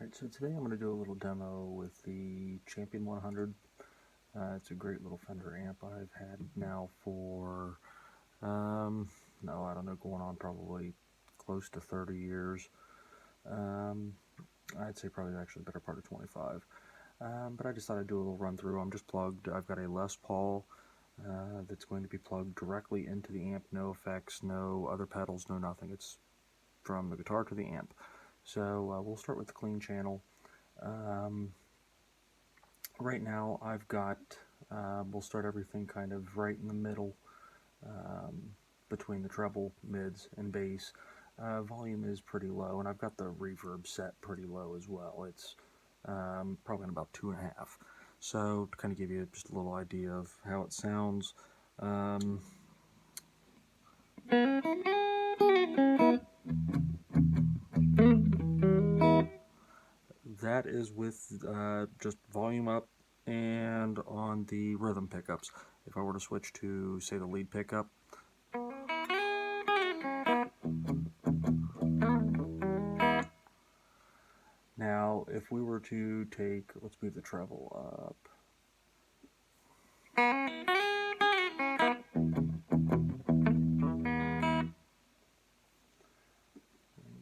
Alright, so today I'm going to do a little demo with the Champion 100. It's a great little Fender amp I've had now for, no, I don't know, going on probably close to 30 years. I'd say probably actually the better part of 25. But I just thought I'd do a little run through. I'm just plugged. I've got a Les Paul that's going to be plugged directly into the amp. No effects, no other pedals, no nothing. It's from the guitar to the amp. So we'll start with the clean channel. Right now I've got, we'll start everything kind of right in the middle between the treble, mids, and bass. Volume is pretty low, and I've got the reverb set pretty low as well. It's probably in about 2.5. So to kind of give you just a little idea of how it sounds. That is with just volume up and on the rhythm pickups. If I were to switch to, say, the lead pickup, now if we were to take, let's move the treble up.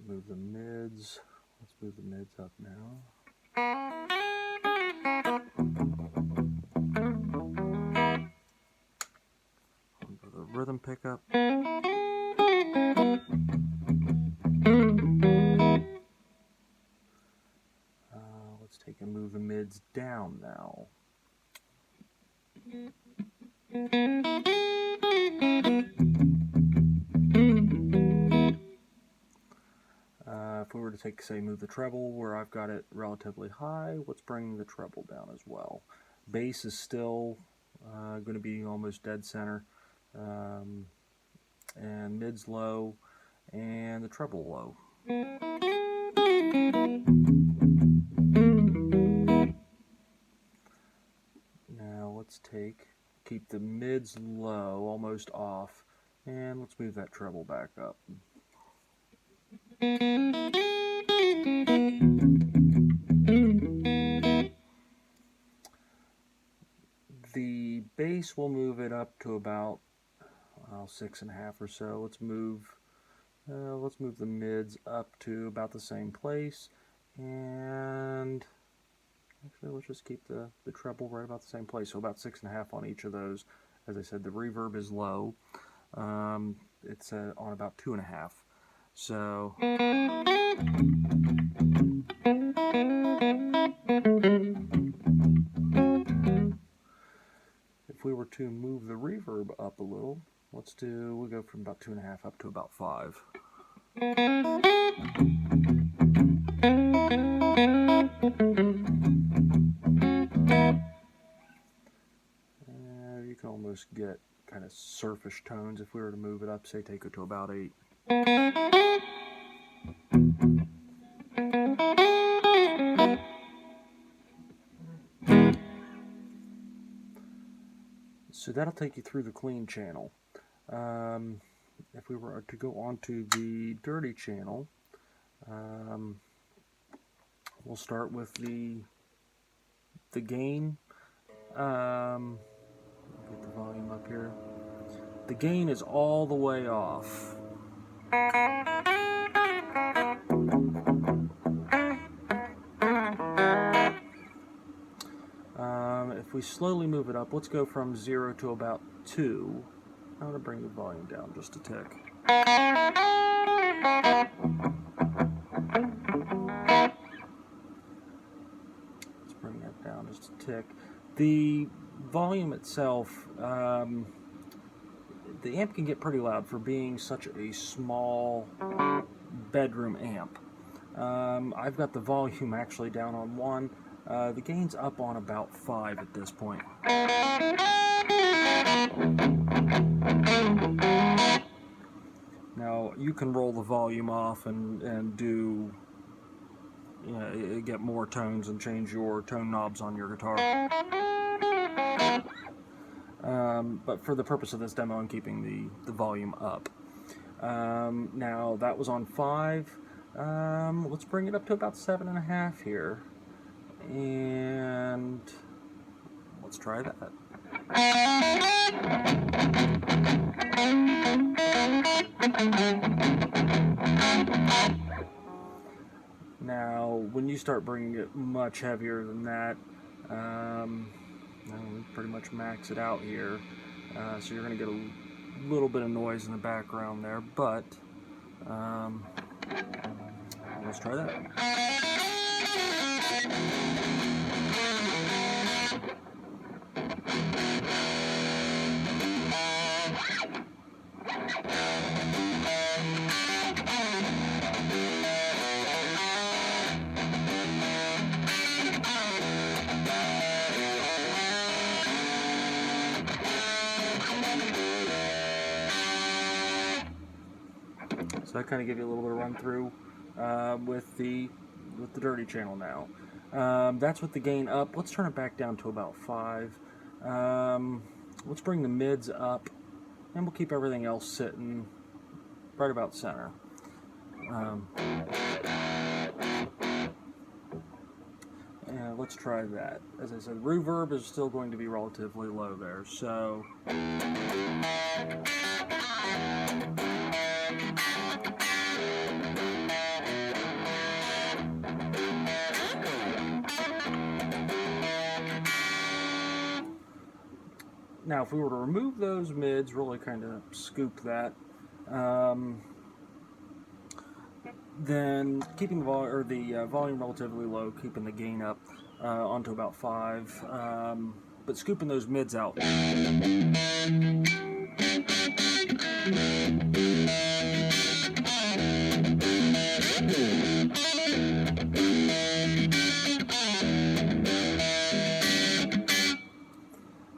Move the mids. Let's move the mids up now. Onto the rhythm pickup. Let's take and move the mids down now. If we were to take, say, move the treble where I've got it relatively high, let's bring the treble down as well. Bass is still going to be almost dead center, and mid's low, and the treble low. Now let's keep the mids low, almost off, and let's move that treble back up. The bass will move it up to about 6.5 or so. Let's move the mids up to about the same place, and actually let's just keep the treble right about the same place. So about 6.5 on each of those. As I said, the reverb is low. It's on about 2.5. So if we were to move the reverb up a little, we'll go from about 2.5 up to about 5. You can almost get kind of surface tones if we were to move it up, say take it to about 8. So that'll take you through the clean channel. If we were to go on to the dirty channel, we'll start with the gain. Get the volume up here. The gain is all the way off. If we slowly move it up, let's go from 0 to about 2. I'm going to bring the volume down just a tick. Let's bring that down just a tick. The volume itself, the amp can get pretty loud for being such a small bedroom amp. I've got the volume actually down on 1. The gain's up on about 5 at this point. Now you can roll the volume off and do, get more tones and change your tone knobs on your guitar. But for the purpose of this demo, I'm keeping the volume up. Now that was on 5. Let's bring it up to about 7.5 here, and let's try that. Now, when you start bringing it much heavier than that, we pretty much max it out here, so you're going to get a little bit of noise in the background there, but let's try that. So I kind of give you a little bit of run through with the dirty channel now. That's with the gain up. Let's turn it back down to about 5. Let's bring the mids up, and we'll keep everything else sitting right about center. And let's try that. As I said, reverb is still going to be relatively low there, so now if we were to remove those mids, really kind of scoop that, then keeping the volume relatively low, keeping the gain up onto about 5, but scooping those mids out.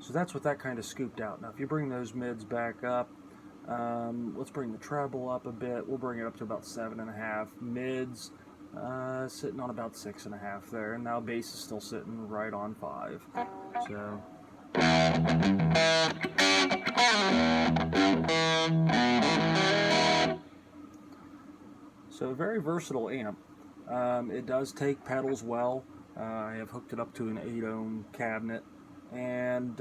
So that's what that kind of scooped out. Now if you bring those mids back up, let's bring the treble up a bit. We'll bring it up to about 7.5. Mids sitting on about 6.5 there, and now bass is still sitting right on 5. So a very versatile amp. It does take pedals well. I have hooked it up to an 8-ohm cabinet, and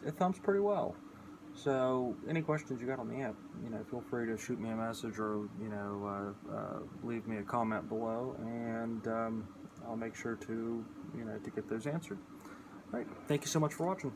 it thumps pretty well. So any questions you got on the amp, feel free to shoot me a message or leave me a comment below, and I'll make sure to to get those answered. All right, thank you so much for watching.